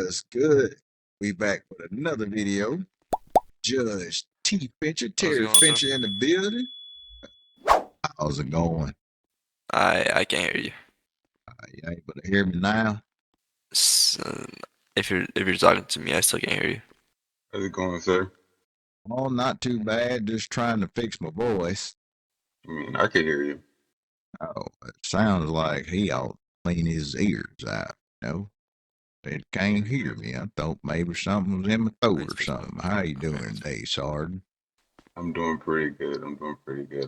What's good? We back with another video. Judge T. Fincher, Terry Fincher in the building. How's it going? I can't hear you. You able to hear me now? If you're talking to me, I still can't hear you. How's it going, sir? Oh, not too bad. Just trying to fix my voice. I mean, I can hear you. Oh, it sounds like he ought to clean his ears out. No, it can't hear me. I thought maybe something was in my throat or something. How you doing today, Sergeant? I'm doing pretty good.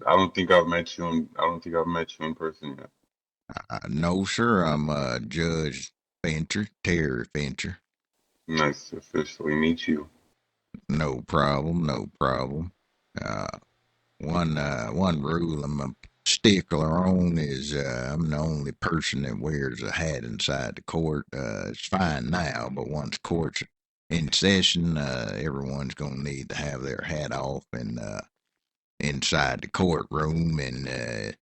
I don't think I've met you in person yet. No, sir. I'm Judge Fincher, Terry Fincher. Nice to officially meet you. No problem, no problem. One rule I'm a stickler on is I'm the only person that wears a hat inside the court. It's fine now, but once court's in session, everyone's gonna need to have their hat off and inside the courtroom. And if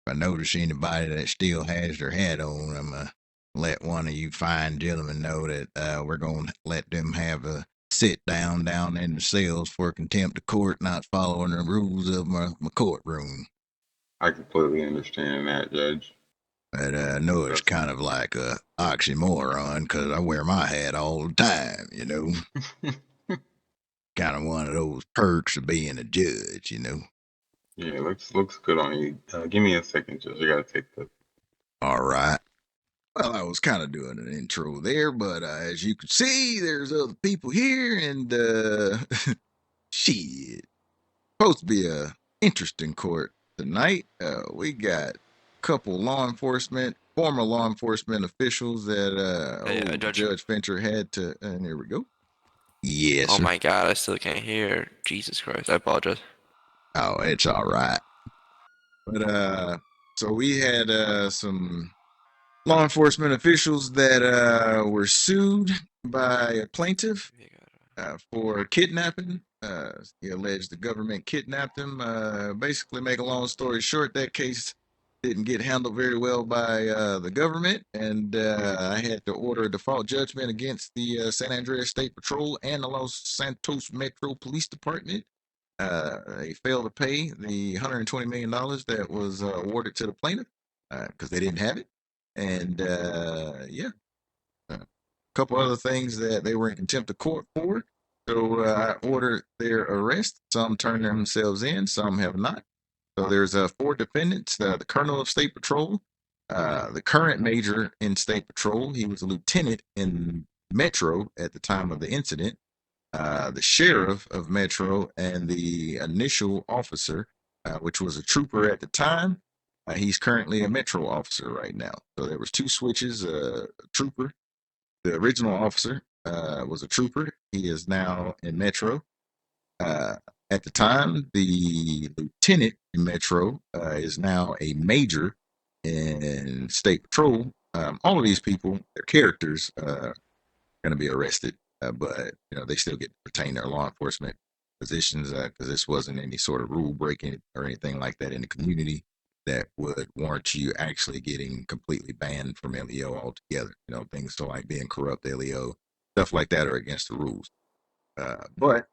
I notice anybody that still has their hat on, I'm gonna let one of you fine gentlemen know that we're gonna let them have a sit down in the cells for contempt of court, not following the rules of my courtroom. I completely understand that, Judge. But I know it's kind of like a oxymoron because I wear my hat all the time, you know. Kind of one of those perks of being a judge, you know. Yeah, looks good on you. Give me a second, Judge. I gotta take this. All right. Well, I was kind of doing an intro there, but as you can see, there's other people here, and shit, supposed to be a interesting court tonight. We got a couple former law enforcement officials that Judge Fincher had to, and here we go. Yes. Oh my God, I still can't hear. Jesus Christ, I apologize. Oh, it's all right. But so we had some law enforcement officials that were sued by a plaintiff for kidnapping. He alleged the government kidnapped him. Basically, make a long story short, that case didn't get handled very well by the government, and I had to order a default judgment against the San Andreas State Patrol and the Los Santos Metro Police Department. They failed to pay the $120 million that was awarded to the plaintiff because they didn't have it. And yeah, a couple other things that they were in contempt of court for. So I ordered their arrest. Some turned themselves in, some have not. So there's 4 defendants. The Colonel of State Patrol, the current major in State Patrol. He was a lieutenant in Metro at the time of the incident. The sheriff of Metro, and the initial officer, which was a trooper at the time. He's currently a Metro officer right now. So there was 2 switches. A trooper, the original officer, was a trooper. He is now in Metro. At the time, the lieutenant in Metro is now a major in State Patrol. All of these people, their characters, are going to be arrested, but they still get to retain their law enforcement positions because this wasn't any sort of rule breaking or anything like that in the community that would warrant you actually getting completely banned from LEO altogether. Things like being corrupt LEO, stuff like that are against the rules. But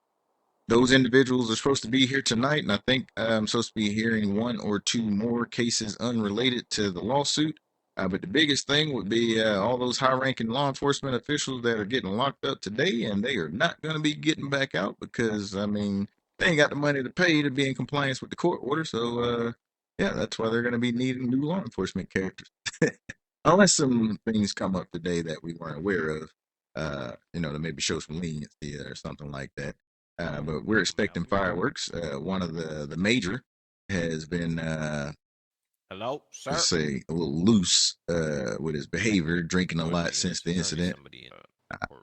those individuals are supposed to be here tonight, and I think I'm supposed to be hearing 1 or 2 more cases unrelated to the lawsuit. But the biggest thing would be all those high-ranking law enforcement officials that are getting locked up today, and they are not going to be getting back out because, they ain't got the money to pay to be in compliance with the court order. So, yeah, that's why they're going to be needing new law enforcement characters. Unless some things come up today that we weren't aware of, to maybe show some leniency or something like that. But we're expecting fireworks. One of the major has been hello, sir. Let's say a little loose with his behavior, drinking a lot since the incident.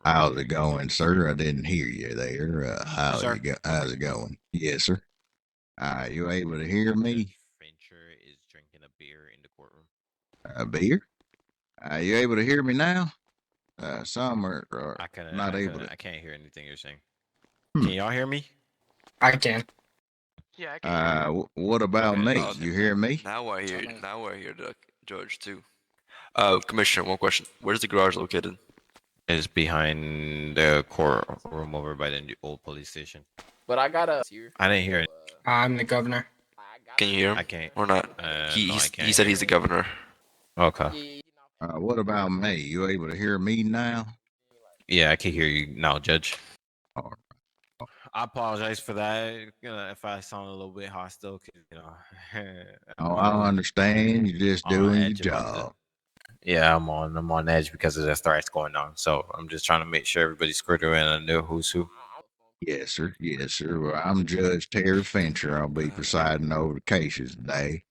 How's it going, sir? I didn't hear you there. How's it going? Yes, sir. You able to hear me? Fincher is drinking a beer in the courtroom. A beer? You able to hear me now? Some are not able to. I can't hear anything you're saying. Can y'all hear me? I can. Yeah, I can. What about me? You hear me? Now I hear Judge too. Commissioner, one question. Where's the garage located? It's behind the courtroom over by the old police station. But I got a. I didn't hear it. I'm the governor. Can you hear him I can't. or not? No, I can't. He said hear he's the him. governor. Okay. What about me? You able to hear me now? Yeah, I can hear you now, Judge. All right. I apologize for that. If I sound a little bit hostile, 'cause, Oh, I understand. You're just on doing your edge about the- job. Yeah, I'm on edge because of the threats going on. So I'm just trying to make sure everybody's squared away and I know who's who. Yes, sir. Yes, sir. Well, I'm Judge Terry Fincher. I'll be presiding over the cases today.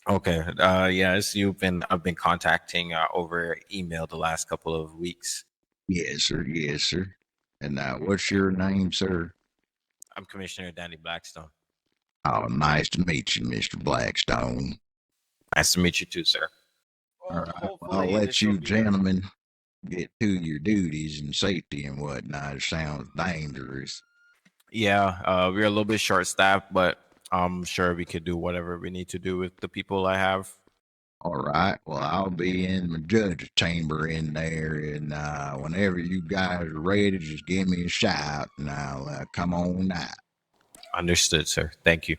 Okay. Yes, I've been contacting over email the last couple of weeks. Yes, sir. Yes, sir. And what's your name, sir? I'm Commissioner Danny Blackstone. Oh, nice to meet you, Mr. Blackstone. Nice to meet you too, sir. All right. Well, I'll let you gentlemen get to your duties and safety and whatnot. It sounds dangerous. Yeah, we're a little bit short staffed, but I'm sure we could do whatever we need to do with the people I have. All right. Well, I'll be in the judge's chamber in there, and whenever you guys are ready, just give me a shout, and I'll come on out. Understood, sir. Thank you.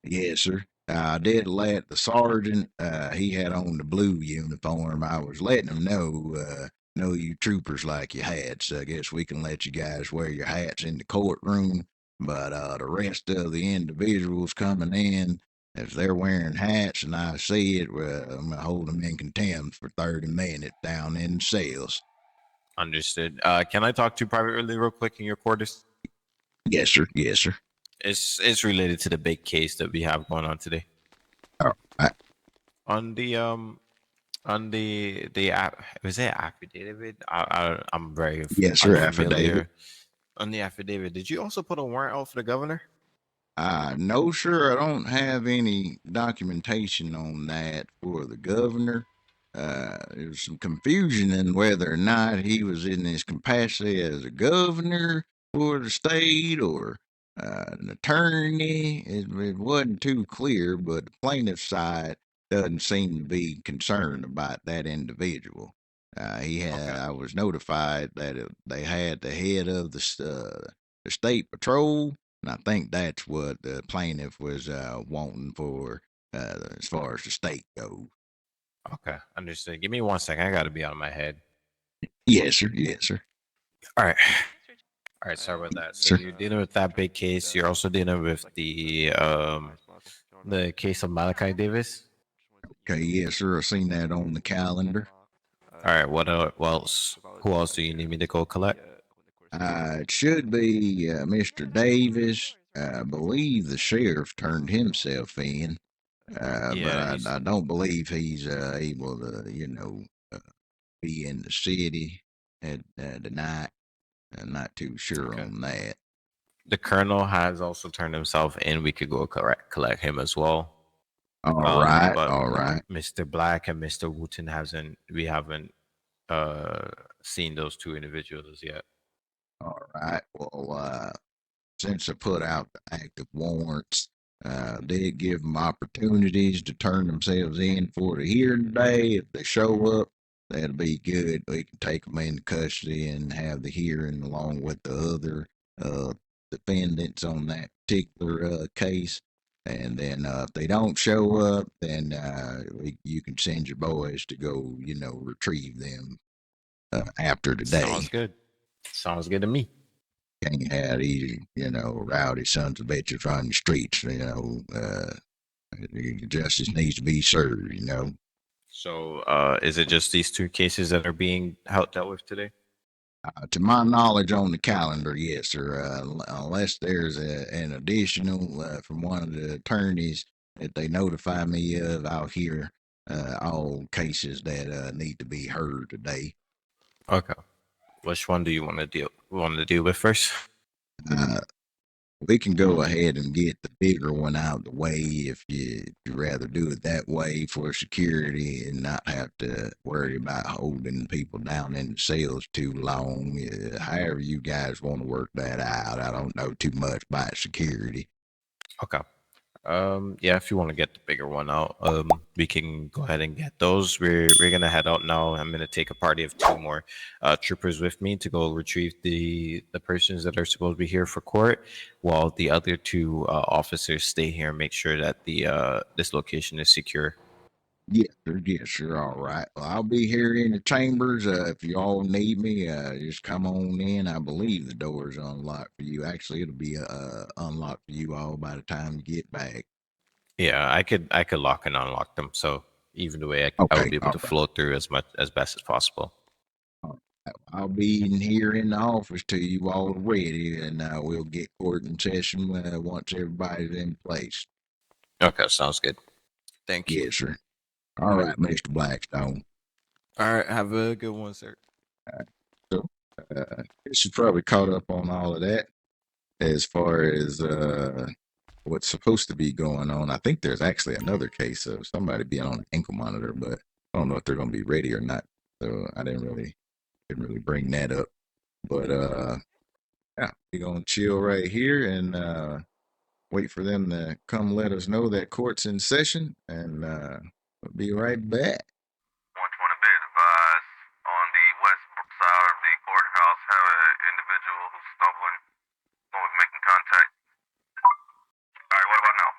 Yes, sir. I did let the sergeant, he had on the blue uniform. I was letting him know you troopers like you had, so I guess we can let you guys wear your hats in the courtroom. But the rest of the individuals coming in, if they're wearing hats and I see it, I'm going to hold them in contempt for 30 minutes down in the cells. Understood. Can I talk to you privately real quick in your quarters? Yes, sir. Yes, sir. It's related to the big case that we have going on today. All right. On the was it affidavit? I'm very Yes, sir. unfamiliar. Affidavit. On the affidavit, did you also put a warrant out for the governor? No, sir. I don't have any documentation on that for the governor. There's some confusion in whether or not he was in his capacity as a governor for the state or an attorney. It wasn't too clear, but the plaintiff's side doesn't seem to be concerned about that individual. I was notified that they had the head of the state patrol, and I think that's what the plaintiff was wanting for as far as the state goes. Okay, understood. Give me 1 second. I got to be out of my head. Yes, sir. Yes, sir. All right. All right. Sorry about that. So Sure. you're dealing with that big case. You're also dealing with the case of Malachi Davis. Okay, yes, sir. I seen that on the calendar. All right. What else? Who else do you need me to go collect? It should be Mr. Davis. I believe the sheriff turned himself in, Yeah, but I don't believe he's able to, be in the city at tonight. I'm not too sure Okay. on that. The colonel has also turned himself in. We could go collect him as well. All right, but all right. Mr. Black and Mr. Wooten we haven't seen those two individuals yet. All right. Well, since I put out the active warrants, did give them opportunities to turn themselves in for the hearing today. If they show up, that'll be good. We can take them into custody and have the hearing along with the other defendants on that particular case. And then if they don't show up, then you can send your boys to go, retrieve them after today. Sounds good. Sounds good to me. Can't have these, rowdy sons of bitches running the streets, justice needs to be served, So, is it just these two cases that are being dealt with today? To my knowledge on the calendar, yes, sir, unless there's an additional from one of the attorneys that they notify me of, I'll hear all cases that need to be heard today. Okay. Which one do you want to deal with first? We can go ahead and get the bigger one out of the way if you'd rather do it that way for security and not have to worry about holding people down in the cells too long. However you guys want to work that out. I don't know too much about security. Okay. Yeah, if you want to get the bigger one out, we can go ahead and get those. We're gonna head out now. I'm gonna take a party of 2 more troopers with me to go retrieve the persons that are supposed to be here for court, while the other 2 officers stay here and make sure that the this location is secure. Yes, sir. All right. Well, I'll be here in the chambers. If you all need me, just come on in. I believe the door's unlocked for you. Actually, it'll be unlocked for you all by the time you get back. Yeah, I could lock and unlock them. So either way, I would Okay. be able All to right. flow through as best as possible. I'll be in here in the office till you all are ready, and we'll get court in session once everybody's in place. Okay, sounds good. Thank you. Yes, sir. All right, Mr. Blackstone. All right, have a good one, sir. So, guess you probably caught up on all of that as far as what's supposed to be going on. I think there's actually another case of somebody being on an ankle monitor, but I don't know if they're going to be ready or not. So I didn't really bring that up. But yeah, we're gonna chill right here and wait for them to come let us know that court's in session, and we'll be right back. 120 bit advised on the west side of the courthouse have an individual who's stumbling, making contact. All right, what about now?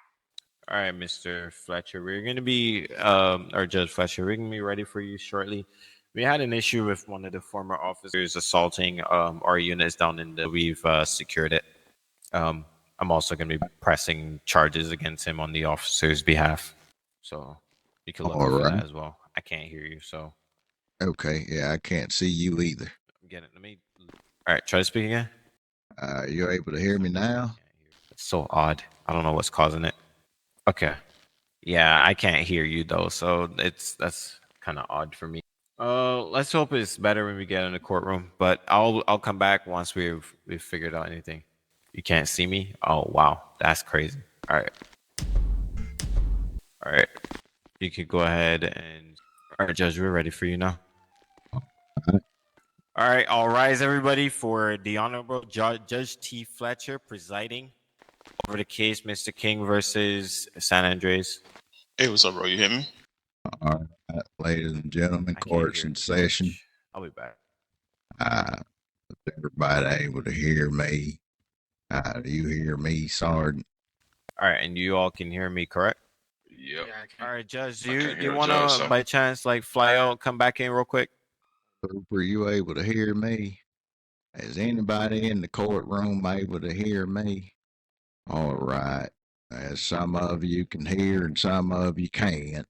All right, Mr. Fletcher, we're going to be, or Judge Fletcher, we're going to be ready for you shortly. We had an issue with one of the former officers assaulting our units down in the, we've secured it. I'm also going to be pressing charges against him on the officer's behalf. So you can look All for right. that as well. I can't hear you, so. Okay, yeah, I can't see you either. Get it. Let me. All right, try to speak again. You're able to hear me now? It's so odd. I don't know what's causing it. Okay. Yeah, I can't hear you though, so that's kind of odd for me. Let's hope it's better when we get in the courtroom. But I'll come back once we've figured out anything. You can't see me? Oh wow, that's crazy. All right. You could go ahead and. All right, Judge, we're ready for you now. All right, all rise, everybody, for the Honorable Judge T. Fletcher presiding over the case, Mr. King versus San Andreas. Hey, what's up, bro? You hear me? All right, ladies and gentlemen, I can't court's hear in the session. judge. I'll be back. Is everybody able to hear me? Do you hear me, Sergeant? All right, and you all can hear me, correct? Yep. All right, Judge, do I you, can't do hear you a want judge, to, so- by chance, like fly out, come back in real quick? Trooper, you able to hear me? Is anybody in the courtroom able to hear me? All right. As some of you can hear and some of you can't.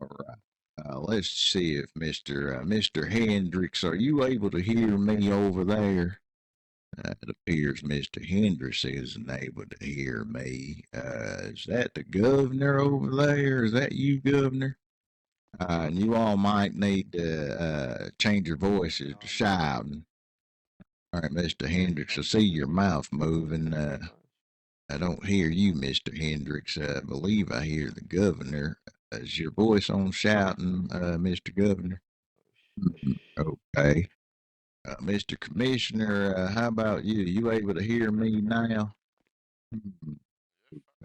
All right. Let's see if Mr. Hendricks, are you able to hear me over there? It appears Mr. Hendricks isn't able to hear me. Is that the governor over there? Is that you, Governor? And you all might need to change your voices to shouting. All right, Mr. Hendricks, I see your mouth moving. I don't hear you, Mr. Hendricks. I believe I hear the governor. Is your voice on shouting, Mr. Governor? Okay. Mr. Commissioner, how about you? You able to hear me now?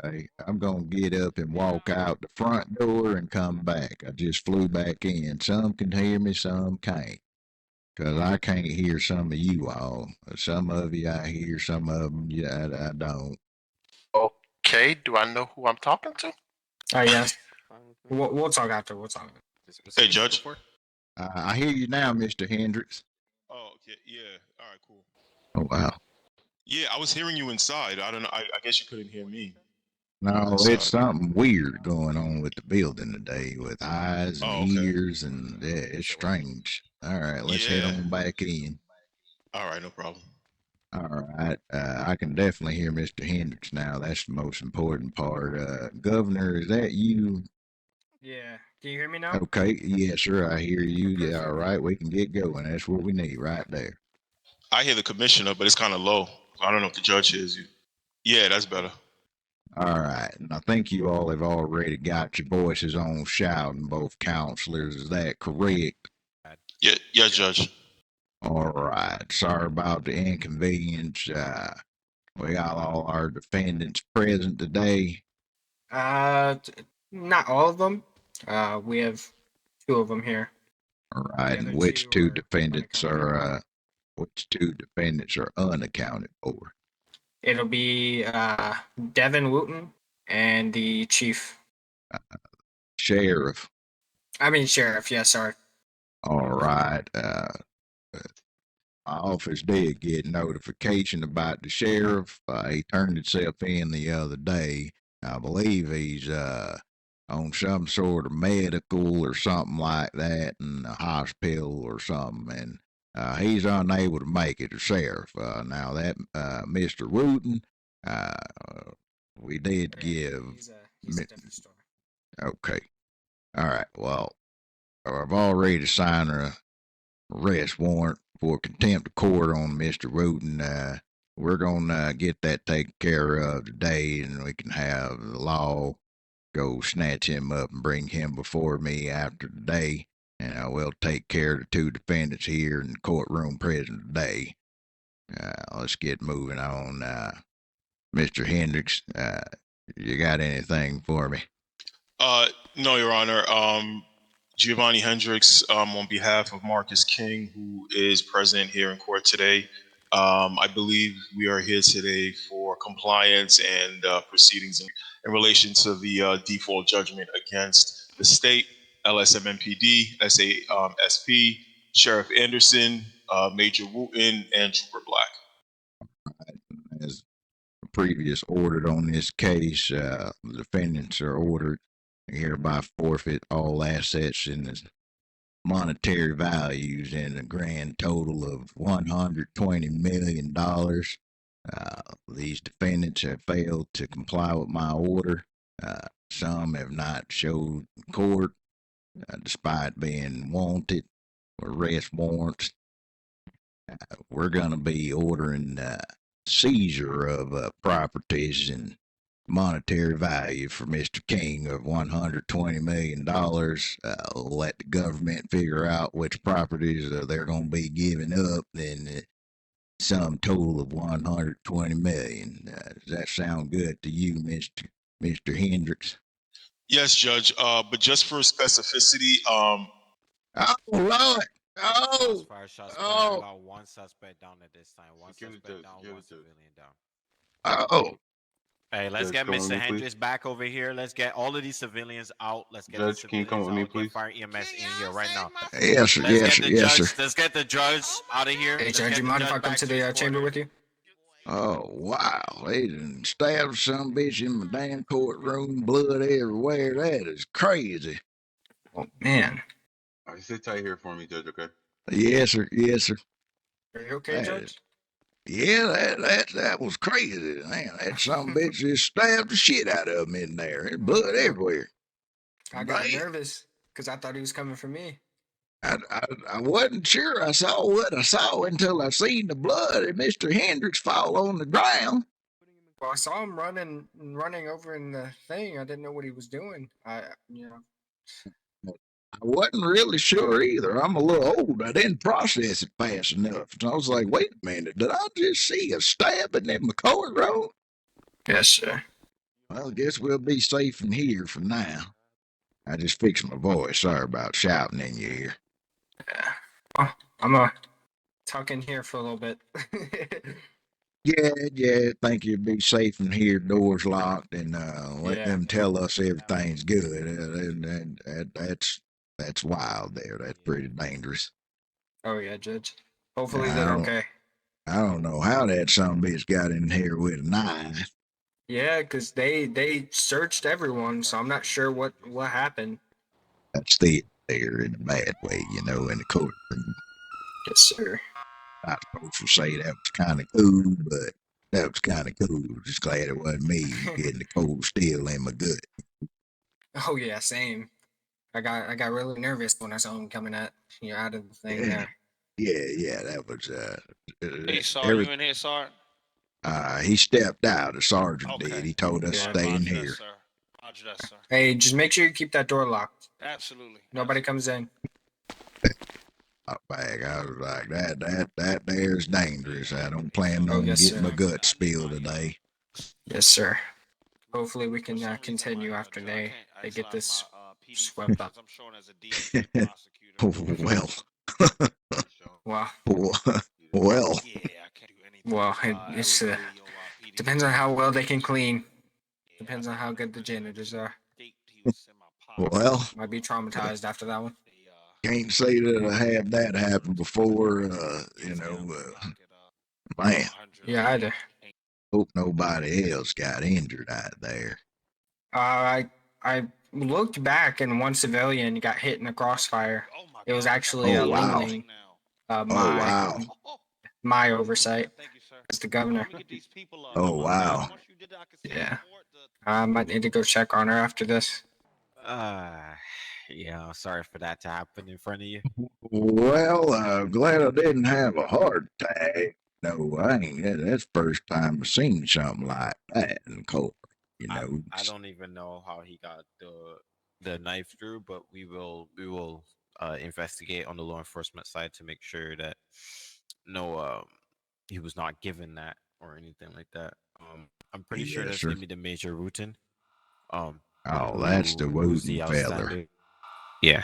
Okay. I'm going to get up and walk out the front door and come back. I just flew back in. Some can hear me, some can't. Because I can't hear some of you all. Some of you I hear, some of them I don't. Okay, do I know who I'm talking to? Yes. We'll talk after. We'll talk. Hey, Judge. I hear you now, Mr. Hendricks. Oh, okay, yeah. All right, cool. Oh, wow. Yeah, I was hearing you inside. I don't know. I guess you couldn't hear me. No, So- it's something weird going on with the building today with eyes and Oh, okay. ears, and yeah, it's strange. All right, let's head Yeah. on back in. All right, no problem. All right, I can definitely hear Mr. Hendricks now. That's the most important part. Governor, is that you? Yeah. Can you hear me now? Okay, yeah, sure, I hear you. Yeah, all right, we can get going. That's what we need right there. I hear the commissioner, but it's kind of low. I don't know if the judge hears you. Yeah, that's better. All right, and I think you all have already got your voices on shouting, both counselors. Is that correct? Yeah, yes, Judge. All right. Sorry about the inconvenience. We got all our defendants present today. Not all of them. We have 2 of them here. All right, other and which 2 two are defendants unaccounted are which 2 defendants are unaccounted for? It'll be Devin Wooten and the chief. Sheriff. I mean sheriff. Yeah, sorry. All right. My office did get notification about the sheriff. He turned himself in the other day. I believe he's on some sort of medical or something like that in a hospital or something, and he's unable to make it, the sheriff. Now that Mr. Wooten, we did give. He's a different story. Okay. All right. Well, I've already signed a arrest warrant for contempt of court on Mr. Wooten. We're going to get that taken care of today, and we can have the law go snatch him up and bring him before me after today. And I will take care of the 2 defendants here in the courtroom present today. Let's get moving on. Mr. Hendricks, you got anything for me? No, Your Honor. Giovanni Hendricks, on behalf of Marcus King, who is present here in court today. I believe we are here today for compliance and proceedings in relation to the default judgment against the state, LSMNPD, SASP, Sheriff Anderson, Major Wooten, and Trooper Black. As previous ordered on this case, the defendants are ordered to hereby forfeit all assets in the monetary values in a grand total of $120 million. These defendants have failed to comply with my order. Some have not showed court despite being wanted for arrest warrants. We're going to be ordering seizure of properties and monetary value for Mr. King of $120 million. Let the government figure out which properties they're going to be giving up, then sum total of $120 million. Does that sound good to you, Mr. Hendricks? Yes, Judge. But just for specificity, Oh, Lord. Oh, Fire shots fired. oh. I got 1 suspect down at this time. 1 Security suspect does, down, security 1 does. civilian down. Oh. Hey, let's Judge, get come with Mr. me, Hendricks back over here. Let's get all of these civilians out. Let's get Judge, the can you come civilians with me, out. Get please? fire EMS in here right now. Yes, sir. Let's Yes, get sir. the Yes, judge. sir. Let's get the judge out of here. Hey, Let's Judge, get you the mind if judge I come back to the his chamber corner. with you? Oh, wow. They done stabbed some bitch in my damn courtroom, blood everywhere. That is crazy. Oh, man. All right, sit tight here for me, Judge, okay? Yes, sir. Yes, sir. Are you okay, That Judge? Yeah, that was crazy. Man, that some bitch just stabbed the shit out of him in there. There's blood everywhere. I got Man, nervous because I thought he was coming for me. I wasn't sure I saw what I saw until I seen the blood and Mr. Hendricks fall on the ground. Well, I saw him running over in the thing. I didn't know what he was doing. I wasn't really sure either. I'm a little old. I didn't process it fast enough. So I was like, wait a minute, did I just see a stabbing in my courtroom? Yes, sir. Well, I guess we'll be safe in here for now. I just fixed my voice. Sorry about shouting in your ear. Yeah. Oh, I'm gonna tuck in here for a little bit. Yeah. Think you'd be safe in here, doors locked, and let Yeah. them tell us everything's good. That's wild there. That's pretty dangerous. Oh yeah, Judge. Hopefully I they're don't- okay. I don't know how that some bitch got in here with a knife. Yeah, because they searched everyone, so I'm not sure what happened. That's there in a bad way, in the courtroom. Yes, sir. Not supposed to say that was kind of cool, but that was kind of cool. Just glad it wasn't me getting the cold steel in my gut. Oh yeah, same. I got really nervous when I saw him coming out of the thing there. Yeah, that was Hey, Sergeant, you in here, Sergeant? He stepped out, the sergeant Okay. did. He told us to Yeah. stay in Roger that, here. sir. Roger that, sir. Hey, just make sure you keep that door locked. Absolutely. Nobody comes in. Bag. I was like, that there's dangerous. I don't plan Oh, on yes, getting sir. my guts spilled today. Yes, sir. hopefully we can For some reason, continue my after judge, I they can't they get exercise this my PD swept up. because I'm showing as a DA prosecutor. well, Well, well. Yeah, I can't do anything. well, it's eligibility over our PD. depends on how well they can clean. Depends on how good the janitors are. He was in my posse. Well, Might be traumatized after that one. can't say that I had that happen before. You know, man, Yeah, either. hope nobody else got injured out there. I looked back and one civilian got hit in a crossfire. It was actually Oh, wow. Leaning. Oh, wow. My oversight as the governor. Oh, wow. Yeah. I might need to go check on her after this. Yeah, sorry for that to happen in front of you. Well, glad I didn't have a heart attack. No, I ain't. That's the first time I've seen something like that in court. You know, I don't even know how he got the knife through, but we will investigate on the law enforcement side to make sure that no he was not given that or anything like that. I'm pretty sure Yes, that's sir. gonna be the Major Wooten. Oh, that's the Who's the Wooten feller. outstanding? Yeah.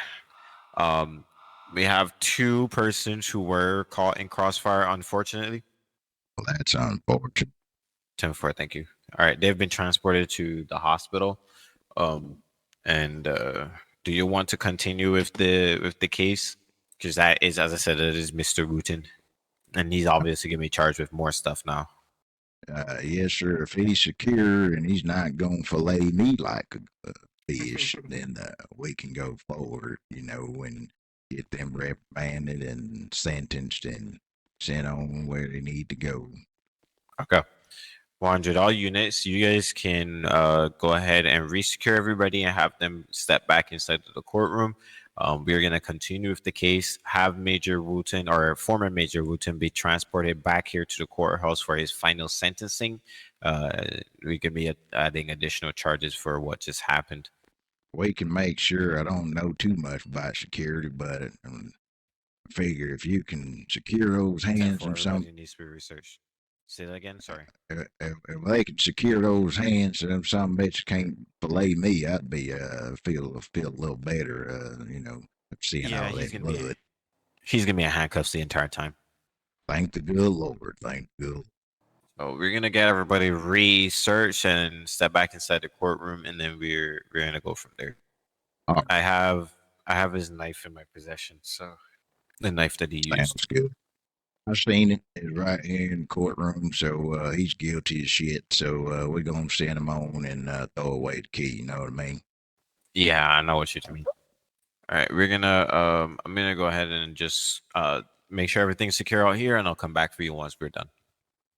We have two persons who were caught in crossfire, unfortunately. Well, that's unfortunate. 10-4, thank you. All right, they've been transported to the hospital. And do you want to continue with the case? Because that is, as I said, it is Mr. Wooten, and he's obviously gonna be charged with more stuff now. Yes, sir. If he's secure and he's not going to fillet me like a fish, then we can go forward, you know, and get them reprimanded and sentenced and sent on where they need to go. Okay. 100 all units. You guys can go ahead and resecure everybody and have them step back inside of the courtroom. We're going to continue with the case, have Major Wooten or former Major Wooten be transported back here to the courthouse for his final sentencing. We could be adding additional charges for what just happened. We can make sure. I don't know too much about security, but I figure if you can secure those hands and some, everybody needs to be researched. Say that again. Sorry. if they could secure those hands and some bitch can't fillet me, I'd be feel a little better. You know, seeing all that blood. He's gonna be in handcuffs the entire time. Thank the good Lord. Thank the good. So we're gonna get everybody researched and step back inside the courtroom, and then we're gonna go from there. Oh. I have his knife in my possession, so the knife that he used. Sounds good. I've seen it. It's right here in the courtroom, so he's guilty as shit. So we're gonna send him on and throw away the key. You know what I mean? Yeah, I know what you mean. All right, we're gonna I'm gonna go ahead and just make sure everything's secure out here, and I'll come back for you once we're done.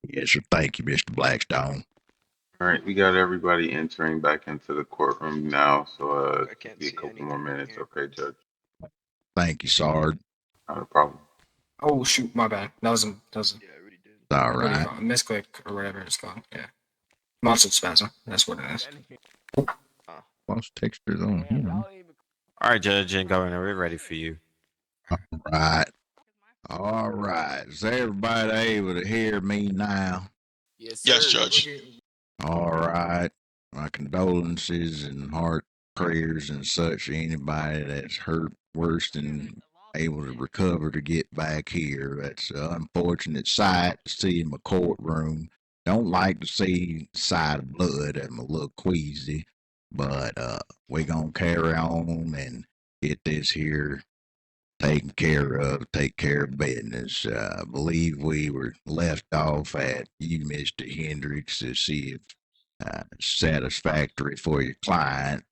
Yes, sir. Thank you, Mr. Blackstone. All right, we got everybody entering back into the courtroom now, so be a couple more minutes, okay, Judge? Thank you, Sard. Not a problem. Oh shoot, my bad. That was all what do you right. call it? Misclick or whatever it's called. Yeah. Muscle spasm. That's what it is. Lost textures on him. All right, Judge and Governor, we're ready for you. All right. All right. Is everybody able to hear me now? Yes, Judge. All right. My condolences and heart prayers and such to anybody that's hurt worse than able to recover to get back here. That's an unfortunate sight to see in my courtroom. Don't like to see the sight of blood. I'm a little queasy, but we're going to carry on and get this here taken care of, take care of business. I believe we were left off at you, Mr. Hendricks, to see if satisfactory for your client.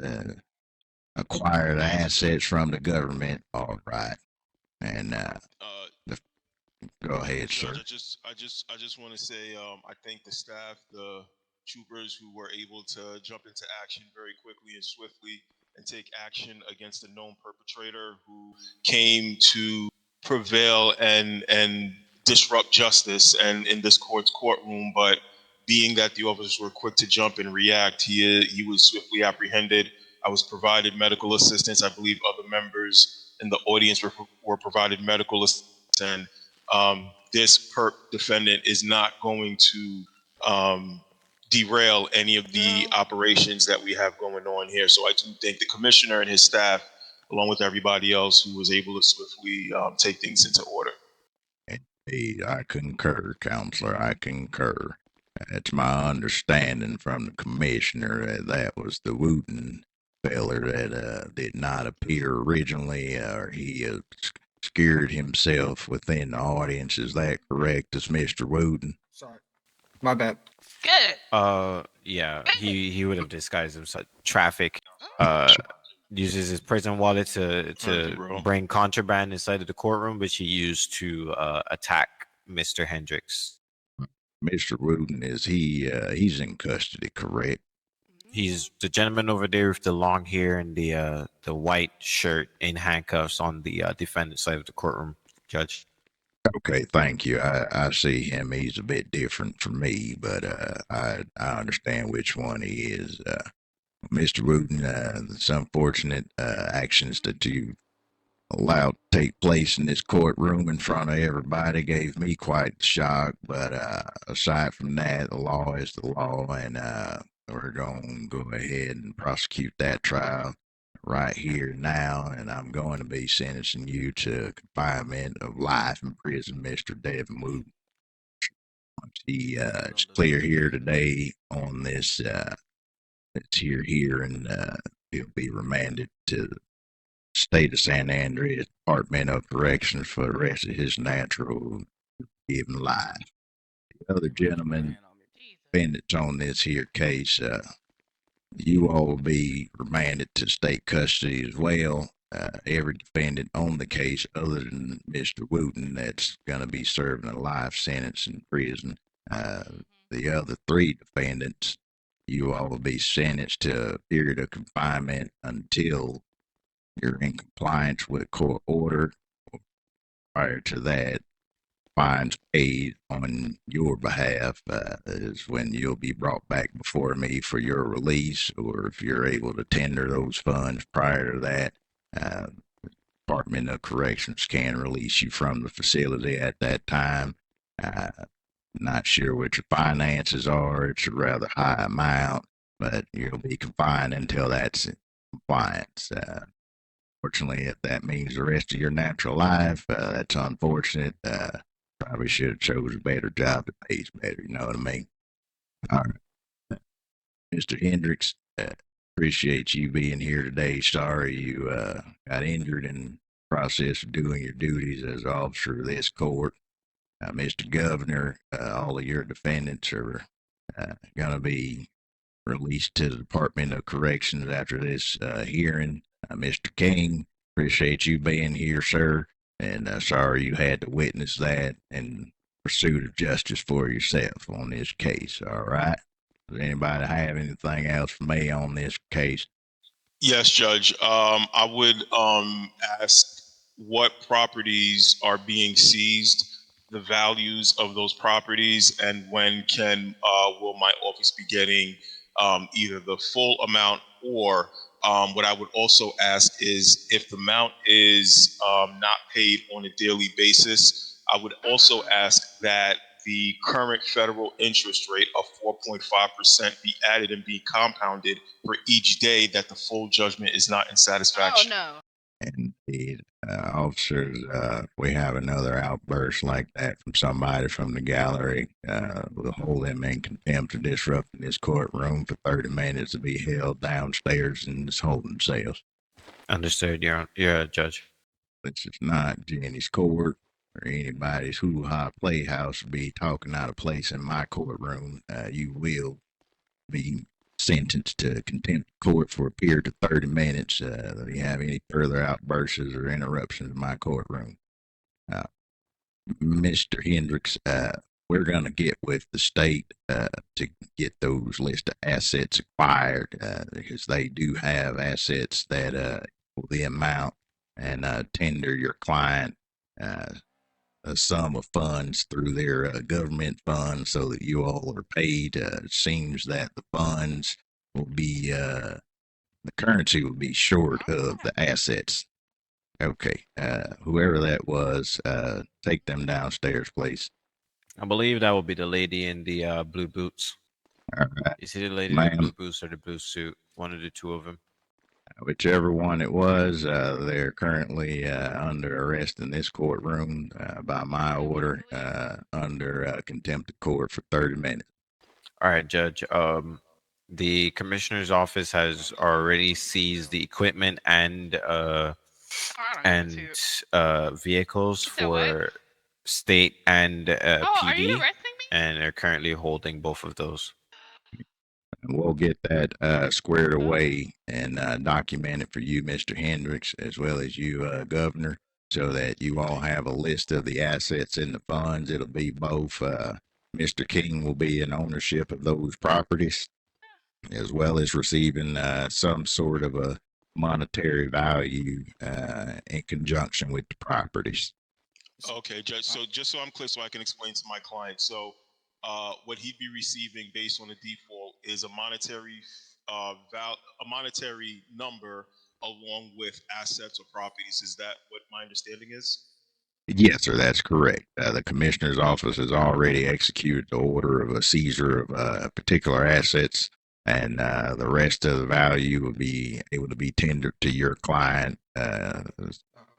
Acquire the assets from the government. All right. And go ahead, sir. Judge, I just want to say I thank the staff, the troopers who were able to jump into action very quickly and swiftly and take action against a known perpetrator who came to prevail and disrupt justice and in this court's courtroom. But being that the officers were quick to jump and react, he was swiftly apprehended. I was provided medical assistance. I believe other members in the audience were provided medical assistance. And this perp defendant is not going to derail any of the operations that we have going on here. So I do thank the commissioner and his staff, along with everybody else who was able to swiftly take things into order. Indeed, I concur, Counselor. I concur. It's my understanding from the commissioner that was the Wooten feller that did not appear originally, or he scared himself within the audience. Is that correct, as Mr. Wooten? Sorry, my bad. Yeah, he would have disguised himself. Traffic. Uses his prison wallet to bring contraband inside of the courtroom, which he used to attack Mr. Hendricks. Mr. Wooten, is he's in custody, correct? He's the gentleman over there with the long hair and the white shirt in handcuffs on the defendant's side of the courtroom, Judge. Okay, thank you. I see him. He's a bit different from me, but I understand which one he is. Mr. Wooten, it's unfortunate actions that you allowed to take place in this courtroom in front of everybody gave me quite the shock. But aside from that, the law is the law, and we're going to go ahead and prosecute that trial right here now. And I'm going to be sentencing you to confinement of life in prison, Mr. Devin Wooten. It's clear here today on this. It's here, and he'll be remanded to the state of San Andreas Department of Corrections for the rest of his natural given life. The other gentleman defendants on this here case, you all will be remanded to state custody as well. Every defendant on the case, other than Mr. Wooten, that's going to be serving a life sentence in prison. The other three defendants, you all will be sentenced to a period of confinement until you're in compliance with a court order. Prior to that, fines paid on your behalf is when you'll be brought back before me for your release, or if you're able to tender those funds prior to that, the Department of Corrections can release you from the facility at that time. Not sure what your finances are. It's a rather high amount, but you'll be confined until that's in compliance. Fortunately, if that means the rest of your natural life, that's unfortunate. Probably should have chose a better job that pays better, you know what I mean? All right. Mr. Hendricks, appreciate you being here today. Sorry you got injured in the process of doing your duties as officer of this court. Mr. Governor, all of your defendants are going to be released to the Department of Corrections after this hearing. Mr. King, appreciate you being here, sir, and sorry you had to witness that in pursuit of justice for yourself on this case, all right? Does anybody have anything else for me on this case? Yes, Judge. I would ask what properties are being seized, the values of those properties, and when will my office be getting either the full amount, or what I would also ask is, if the amount is not paid on a daily basis, I would also ask that the current federal interest rate of 4.5% be added and be compounded for each day that the full judgment is not in satisfaction. Oh no. Indeed. Officers, we have another outburst like that from somebody from the gallery. We'll hold them in contempt for disrupting this courtroom for 30 minutes to be held downstairs in this holding cells. Understood, Your Judge. This is not Jenny's court or anybody's hoo-ha playhouse to be talking out of place in my courtroom. You will be sentenced to contempt of court for a period of 30 minutes. If you have any further outbursts or interruptions in my courtroom. Mr. Hendricks, we're going to get with the state to get those list of assets acquired because they do have assets that will the amount, and tender your client a sum of funds through their government funds so that you all are paid. It seems that the funds will be, the currency will be short of the assets. Okay, whoever that was, take them downstairs, please. I believe that will be the lady in the blue boots. All right, Is it the lady in the ma'am. blue boots or the blue suit? One of the two of them. Whichever one it was, they're currently under arrest in this courtroom by my order under contempt of court for 30 minutes. All right, Judge. The commissioner's office has already seized the equipment and vehicles for state and Are you PD, arresting me? and they're currently holding both of those. And we'll get that squared away and documented for you, Mr. Hendricks, as well as you, Governor, so that you all have a list of the assets and the funds. It'll be both. Mr. King will be in ownership of those properties, as well as receiving some sort of a monetary value in conjunction with the properties. Okay, Judge. So just so I'm clear, so I can explain to my client. So, what he'd be receiving based on the default is a monetary number along with assets or properties. Is that what my understanding is? Yes, sir, that's correct. The commissioner's office has already executed the order of a seizure of particular assets, and the rest of the value will be able to be tendered to your client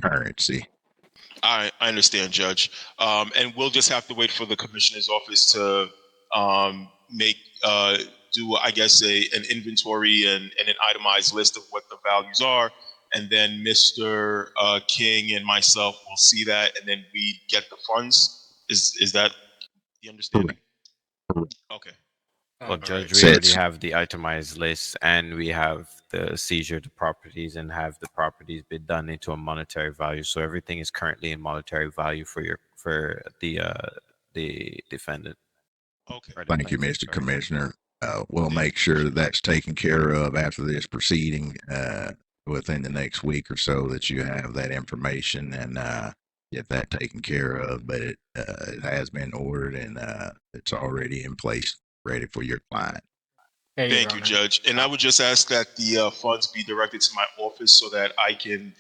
currency. I understand, Judge. And we'll just have to wait for the commissioner's office to make do, I guess, an inventory and an itemized list of what the values are. And then Mr. King and myself will see that, and then we get the funds. Is that the understanding? Correct. Okay. Well, Judge, right. we already have the itemized list, and we have the seizure of the properties, and have the properties been done into a monetary value. So everything is currently in monetary value for the defendant. Okay. Thank you, Mr. Commissioner. We'll make sure that's taken care of after this proceeding within the next week or so, that you have that information and get that taken care of. But it has been ordered, and it's already in place, ready for your client. Thank you, Judge. And I would just ask that the funds be directed to my office so that I can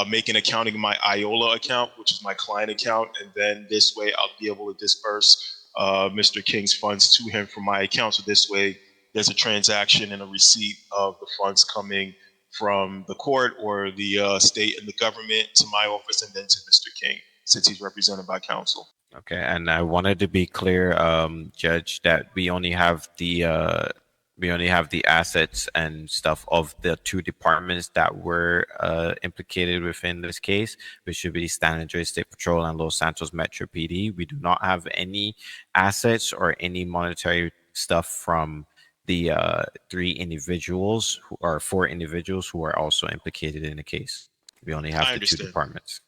make an accounting of my IOLA account, which is my client account. And then this way I'll be able to disperse Mr. King's funds to him from my account. So this way there's a transaction and a receipt of the funds coming from the court or the state and the government to my office, and then to Mr. King, since he's represented by counsel. Okay, and I wanted to be clear, Judge, that we only have the assets and stuff of the two departments that were implicated within this case, which should be San Andreas State Patrol and Los Santos Metro PD. We do not have any assets or any monetary stuff from the four individuals who are also implicated in the case. We only have the two departments.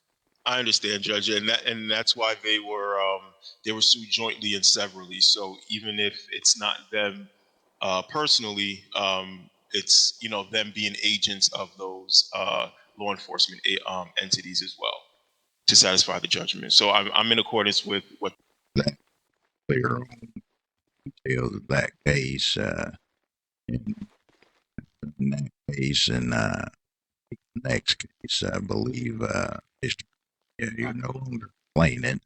I understand, Judge, and that's why they were sued jointly and severally. So even if it's not them personally, it's them being agents of those law enforcement entities as well to satisfy the judgment. So I'm in accordance with what. Clear on details of that case. In that case, and next case, I believe, Mr. Yeah, you're no longer playing it.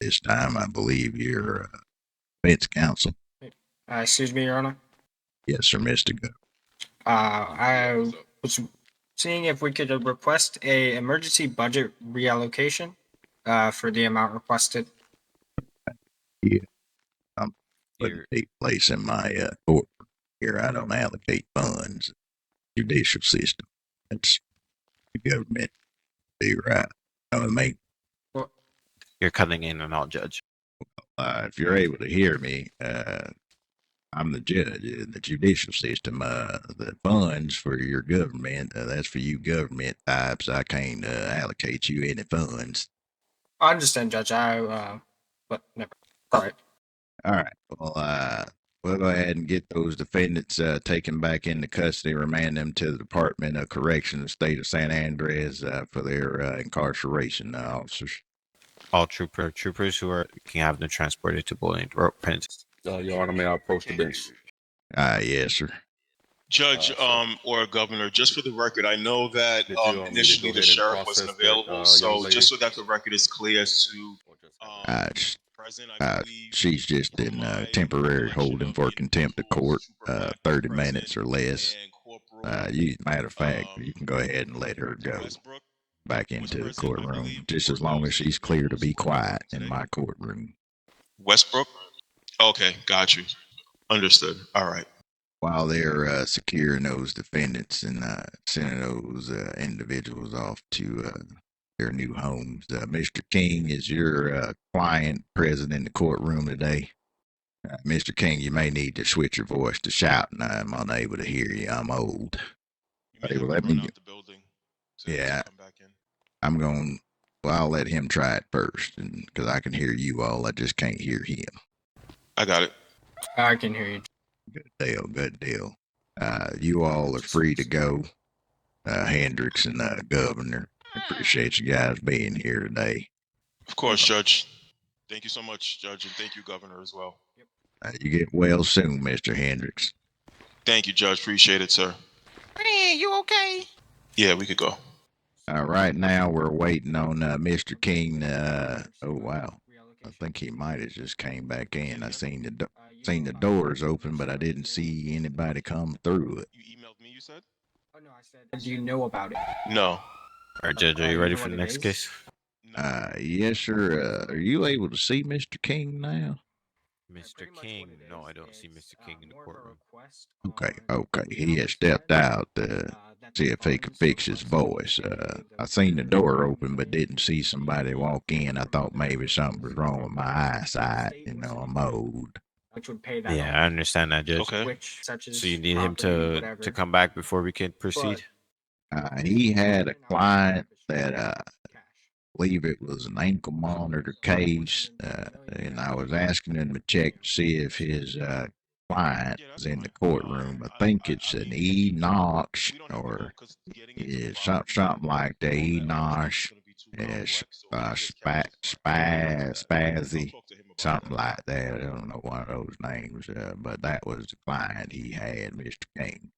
This time, I believe you're defense counsel. Excuse me, Your Honor. Yes, sir, Mr. Go. I was seeing if we could request a emergency budget reallocation for the amount requested. Yeah, wouldn't take place in my court. Here, I don't allocate funds. Judicial system. That's the government. Be right. You're cutting in and out, Judge. If you're able to hear me, I'm the judge in the judicial system. The funds for your government, that's for you government types. I can't allocate you any funds. I understand, Judge. But never. All right. All right. Well, we'll go ahead and get those defendants taken back into custody, remand them to the Department of Correction, the state of San Andreas, for their incarceration, officers. All troopers who can have them transported to Bowling Grove Penitentiary. Your Honor, may I approach the bench? Yes, sir. Judge or Governor, just for the record, I know that initially the sheriff wasn't available, so just so that the record is clear as to present, I believe. She's just from in my temporary recollection holding of for it, contempt of both court, Super Mac 30 present minutes or less. and Corporal Matter of fact, um, you can go ahead and let her go Westbrook back was into the present, I courtroom, believe, just for as long as those she's clear to individuals be who are in the quiet in courtroom my today. courtroom. Westbrook? Okay, got you. Understood. All right. While they're securing those defendants and sending those individuals off to their new homes. Mr. King, is your client present in the courtroom today? Mr. King, you may need to switch your voice to shouting. I'm unable to hear you. I'm old. You may Hey, have well, to let run me. out the building to Yeah, come back in. I'm going. Well, I'll let him try it first, and because I can hear you all, I just can't hear him. I got it. I can hear you. Good deal. Good deal. You all are free to go. Hendricks and Governor. I appreciate you guys being here today. Of course, Judge. Thank you so much, Judge, and thank you, Governor, as well. You get well soon, Mr. Hendricks. Thank you, Judge. Appreciate it, sir. Hey, you okay? Yeah, we could go. Right now we're waiting on Mr. King. Oh wow, I think he might have just came back in. I seen the doors open, but I didn't see anybody come through it. You emailed me, you said? Oh no, I said. Do you know about it? No. All right, Judge, are you ready for the next case? Yes, sir. Are you able to see Mr. King now? Mr. King? No, I don't see Mr. King in the courtroom. Okay. He had stepped out to see if he could fix his voice. I seen the door open, but didn't see somebody walk in. I thought maybe something was wrong with my eyesight. You know, I'm old. Which would pay that. Yeah, I understand that, Judge. Okay. Which such as So you need him to come back before we can proceed? He had a client that I believe it was an ankle monitor case, and I was asking him to check to see if his client is in the courtroom. I think it's an Enoch or something like that. Enoch, Spazzy, something like that. I don't know one of those names, but that was the client he had, Mr. King.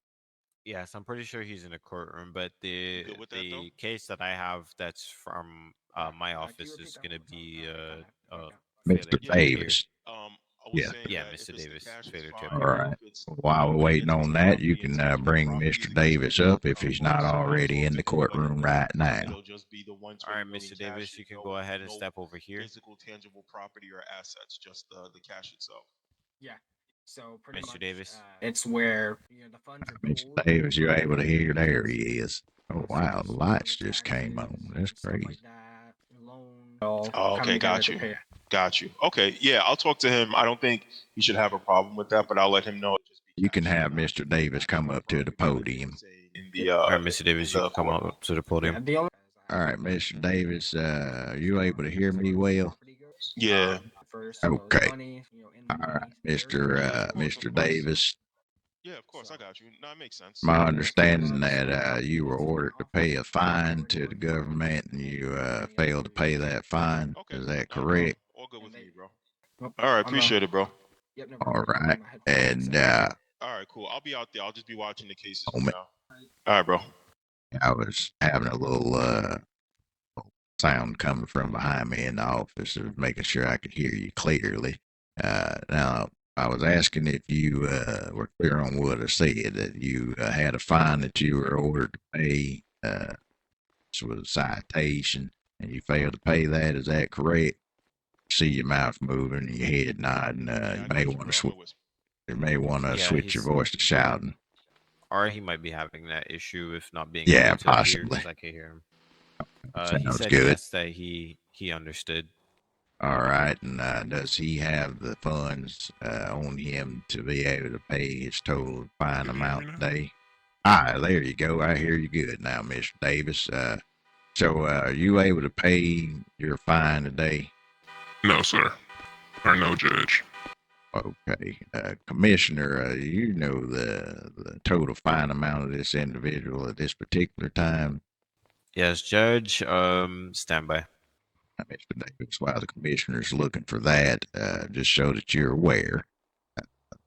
Yes, I'm pretty sure he's in the courtroom, but the good with that, though? case that I have that's from my office is going to be Mr. failure to appear. Davis. I was Yeah. saying Yeah, that if Mr. it's the Davis, cash, it's failure to fine. All appear. right. If it's While we're waiting on entity that, property, you can intangible bring property, Mr. the Davis intangible up if property he's not both, so I'll already talk in to the him, let him courtroom know right that now. it'll just be the 120 All right, million Mr. cash. Davis, you can No, go ahead and no step over here. physical, tangible property or assets, just the cash itself. Yeah. So pretty Mr. much, Davis. it's where the funds are Mr. pooled. Davis, you're able to hear. There he is. Oh, wow. The So lights the just came on. taxes, That's stuff crazy. like that, loan, all Oh, come okay, together got to you. pay it. Got you. Okay, yeah, I'll talk to him. I don't think he should have a problem with that, but I'll let him know. You can have Mr. Davis come up to the podium. In the All right, Mr. Davis, you the can come courtroom. up to the podium. Yeah, the only All right, Mr. Davis, are you able to hear me well? Yeah. first, Okay. money, All right, Mr. Davis. Yeah, of course, I got you. No, it makes sense. My understanding that you were ordered to pay a fine to the government and you failed to pay that fine. Okay, Is that not a problem. correct? All good with me, bro. Nope, All right, I'm, appreciate it, bro. Yep, no All problem. right. And All right, cool. I'll be out there. I'll just be watching the cases for moment. now. All right, bro. I was having a little sound coming from behind me in the office, of making sure I could hear you clearly. Now, I was asking if you were clear on what I said, that you had a fine that you were ordered to pay. This was a citation, and you failed to pay that. Is that correct? See your mouth moving and your head nodding. Yeah, You I may got you, want bro. to I'm gonna whisper. You may want to Yeah, switch your he's- voice to shouting. Or he might be having that issue with not being Yeah, able to hear possibly. because I can hear him. He Sounds said good. yes that he understood. All right, and does he have the funds on him to be able to pay his total fine amount today? Ah, there you go. I hear you good now, Mr. Davis. So are you able to pay your fine today? No, sir. Or no, Judge. Okay. Commissioner, you know the total fine amount of this individual at this particular time? Yes, Judge. Stand by. Mr. Davis, while the commissioner's looking for that, just so that you're aware,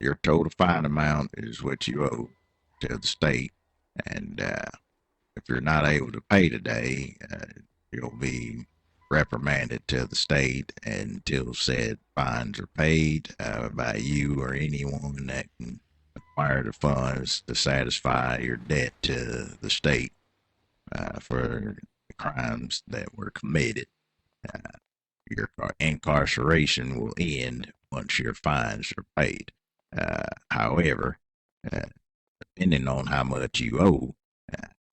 your total fine amount is what you owe to the state. And if you're not able to pay today, you'll be reprimanded to the state until said fines are paid by you or anyone that can acquire the funds to satisfy your debt to the state for the crimes that were committed. Your incarceration will end once your fines are paid. However, depending on how much you owe,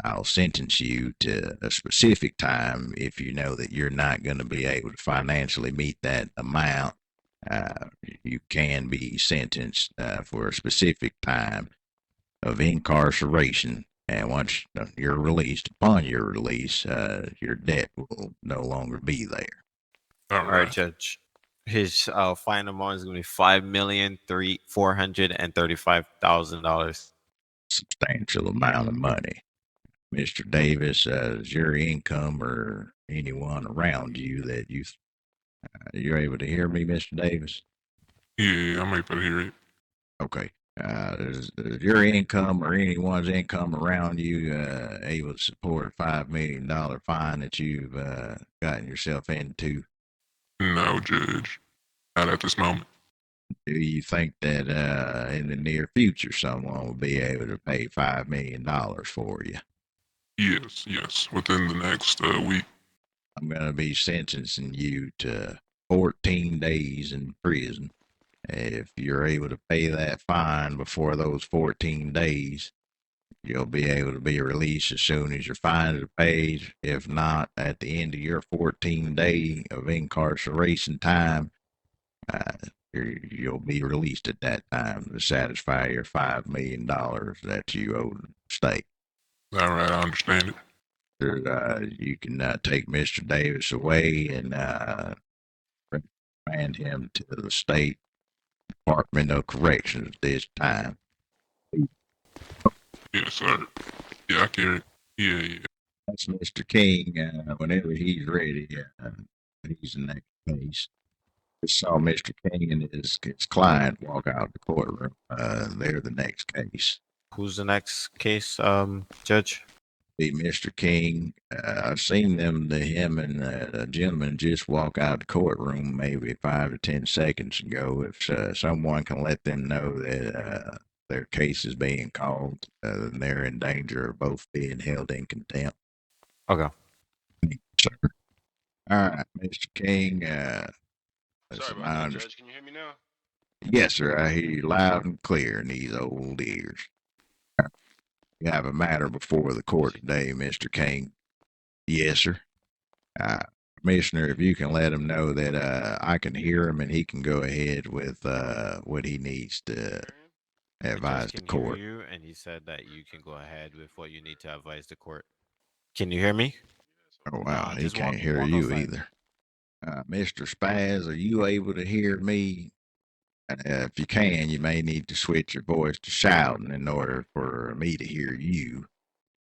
I'll sentence you to a specific time if you know that you're not going to be able to financially meet that amount. You can be sentenced for a specific time of incarceration. And once you're released, upon your release, your debt will no longer be there. All right, Judge. His fine amount is going to be $5,435,000. Substantial amount of money. Mr. Davis, is your income or anyone around you that you're able to hear me, Mr. Davis? Yeah, I'm able to hear it. Okay. Is your income or anyone's income around you able to support a $5 million fine that you've gotten yourself into? No, Judge. Not at this moment. Do you think that in the near future someone will be able to pay $5 million for you? Yes. Within the next week. I'm going to be sentencing you to 14 days in prison. If you're able to pay that fine before those 14 days, you'll be able to be released as soon as your fines are paid. If not, at the end of your 14-day of incarceration time, you'll be released at that time to satisfy your $5 million that you owe the state. All right, I understand it. You can take Mr. Davis away and remand him to the state Department of Corrections this time. Yes, sir. Yeah, I can hear it. Yeah. That's Mr. King. Whenever he's ready, he's the next case. Just saw Mr. King and his client walk out the courtroom. They're the next case. Who's the next case, Judge? Be Mr. King. I've seen him and a gentleman just walk out the courtroom maybe 5 to 10 seconds ago. If someone can let them know that their case is being called, then they're in danger of both being held in contempt. Okay. Thank you, sir. All right, Mr. King. Sorry about that, Judge. Can you hear me now? Yes, sir. I hear you loud and clear in these old ears. You have a matter before the court today, Mr. King. Yes, sir. Commissioner, if you can let him know that I can hear him and he can go ahead with what he needs to advise the court. Hear you, and he said that you can go ahead with what you need to advise the court. Can you hear me? Oh, wow. He can't hear you either. Mr. Spaz, are you able to hear me? If you can, you may need to switch your voice to shouting in order for me to hear you.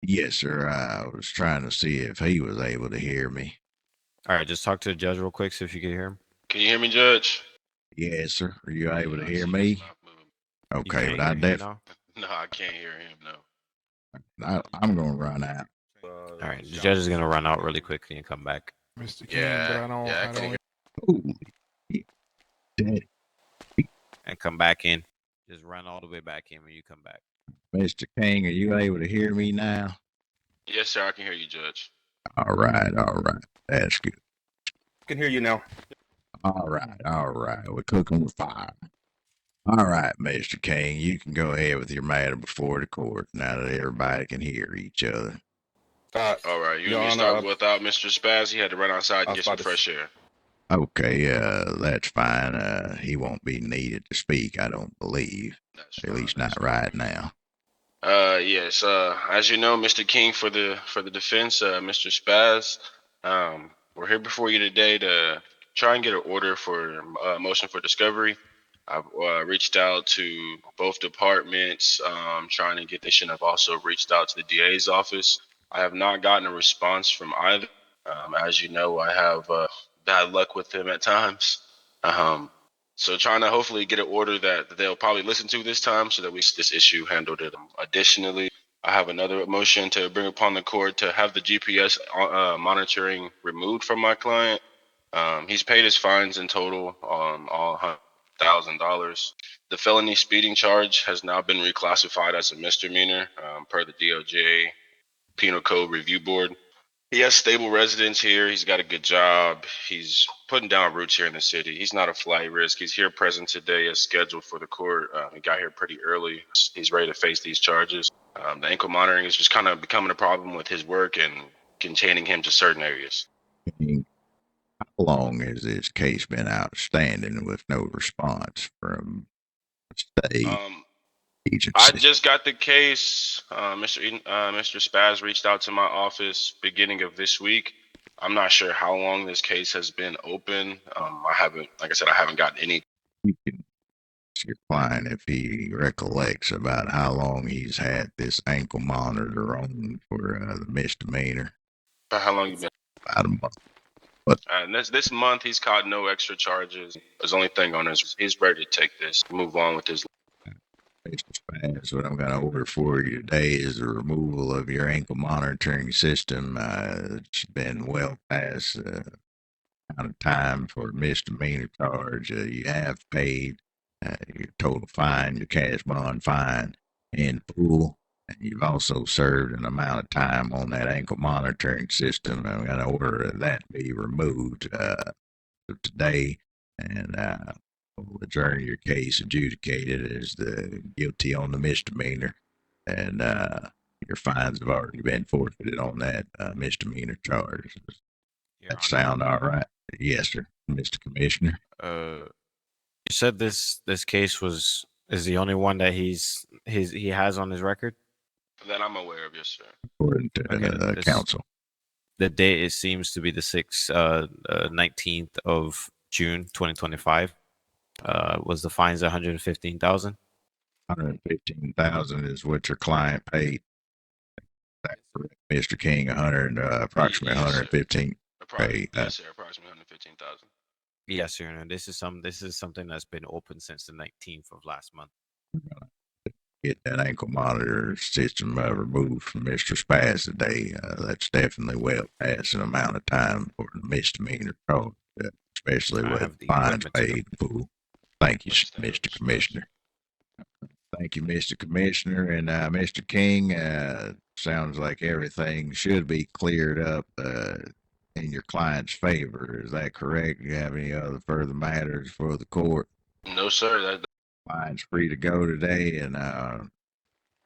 Yes, sir. I was trying to see if he was able to hear me. All right, just talk to the judge real quick, see if you can hear him. Can you hear me, Judge? Yes, sir. Are you able to hear me? Okay, but I definitely. No, I can't hear him. No. I'm gonna run out. All right, the judge is gonna run out really quickly and come back. Mr. King, Yeah, but I don't. Holy daddy. And come back in. Just run all the way back in when you come back. Mr. King, are you able to hear me now? Yes, sir. I can hear you, Judge. All right. That's good. I can hear you now. All right. We're cooking with fire. All right, Mr. King, you can go ahead with your matter before the court now that everybody can hear each other. All right. You want me to start without Mr. Spaz? He had to run outside and get some fresh air. Okay, that's fine. He won't be needed to speak, I don't believe. At least not right now. Yes. As you know, Mr. King, for the defense, Mr. Spaz, we're here before you today to try and get an order for motion for discovery. I've reached out to both departments, trying to get this, and I've also reached out to the DA's office. I have not gotten a response from either. As you know, I have bad luck with them at times. So trying to hopefully get an order that they'll probably listen to this time so that we get this issue handled. Additionally, I have another motion to bring upon the court to have the GPS monitoring removed from my client. He's paid his fines in total, all $1,000. The felony speeding charge has now been reclassified as a misdemeanor per the DOJ Penal Code Review Board. He has stable residence here. He's got a good job. He's putting down roots here in the city. He's not a flight risk. He's here present today as scheduled for the court. He got here pretty early. He's ready to face these charges. The ankle monitoring is just kind of becoming a problem with his work and containing him to certain areas. How long has this case been outstanding with no response from state agency? I just got the case. Mr. Spaz reached out to my office beginning of this week. I'm not sure how long this case has been open. I haven't gotten any. You can ask your client if he recollects about how long he's had this ankle monitor on for the misdemeanor. About how long you been? About a month. And this month he's caught no extra charges. His only thing on is he's ready to take this, move on with his. Mr. Spaz, what I'm going to order for you today is the removal of your ankle monitoring system. It's been well past amount of time for a misdemeanor charge. You have paid your total fine, your cash bond fine in full, and you've also served an amount of time on that ankle monitoring system. I'm going to order that be removed today, and we'll adjourn your case adjudicated as the guilty on the misdemeanor, and your fines have already been forfeited on that misdemeanor charge. Does that sound all right? Yes, sir, Mr. Commissioner. You said this case is the only one that he has on his record? That I'm aware of, yes, sir. According to counsel. The date, it seems to be the 19th of June, 2025. Was the fines 115,000? 115,000 is what your client paid. That's correct, Mr. King. Approximately 115. Yes, sir. Approximately 115,000. Yes, sir. And this is something that's been open since the 19th of last month. Get that ankle monitor system removed from Mr. Spaz today. That's definitely well past an amount of time for the misdemeanor charge, especially with fines paid in full. Thank you, Mr. Commissioner. Thank you, Mr. Commissioner. And Mr. King, sounds like everything should be cleared up in your client's favor. Is that correct? Do you have any other further matters for the court? No, sir. Client's free to go today, and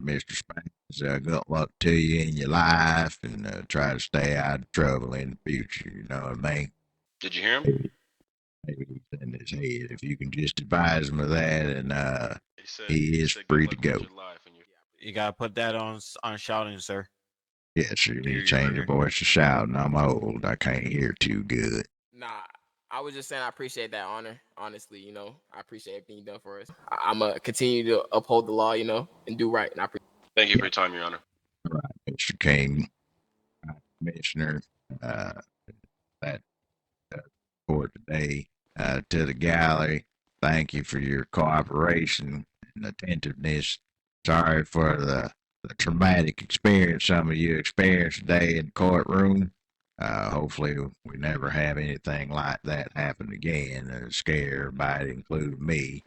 Mr. Spence, good luck to you in your life, and try to stay out of trouble in the future. You know what I mean? Did you hear him? Maybe he's in his head. If you can just advise him of that, and he is free to go. You gotta put that on shouting, sir. Yes, sir. You need to change your voice to shouting. I'm old. I can't hear too good. Nah, I was just saying I appreciate that honor. Honestly, you know, I appreciate everything you've done for us. I'm going to continue to uphold the law, you know, and do right. And Thank you for your time, Your Honor. All right, Mr. King, Commissioner, that for today to the gallery. Thank you for your cooperation and attentiveness. Sorry for the traumatic experience some of you experienced today in the courtroom. Hopefully we never have anything like that happen again. Scare everybody, including me.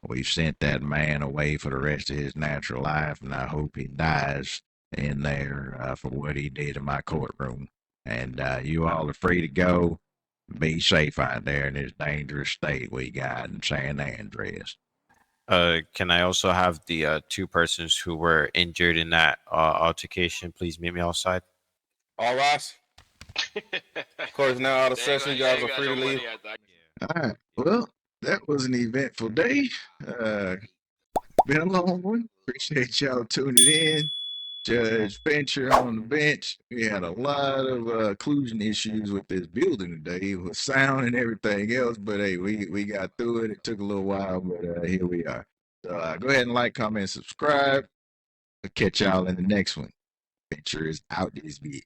We've sent that man away for the rest of his natural life, and I hope he dies in there for what he did in my courtroom. And you all are free to go. Be safe out there in this dangerous state we got in San Andreas. Can I also have the two persons who were injured in that altercation please meet me outside? All rise. Of course, now out of session, you guys are free to leave. All right. Well, that was an eventful day. Been a long one. Appreciate y'all tuning in. Judge Fincher on the bench. We had a lot of occlusion issues with this building today with sound and everything else, but hey, we got through it. It took a little while, but here we are. So go ahead and like, comment, subscribe. I'll catch y'all in the next one. Fincher is out this bit.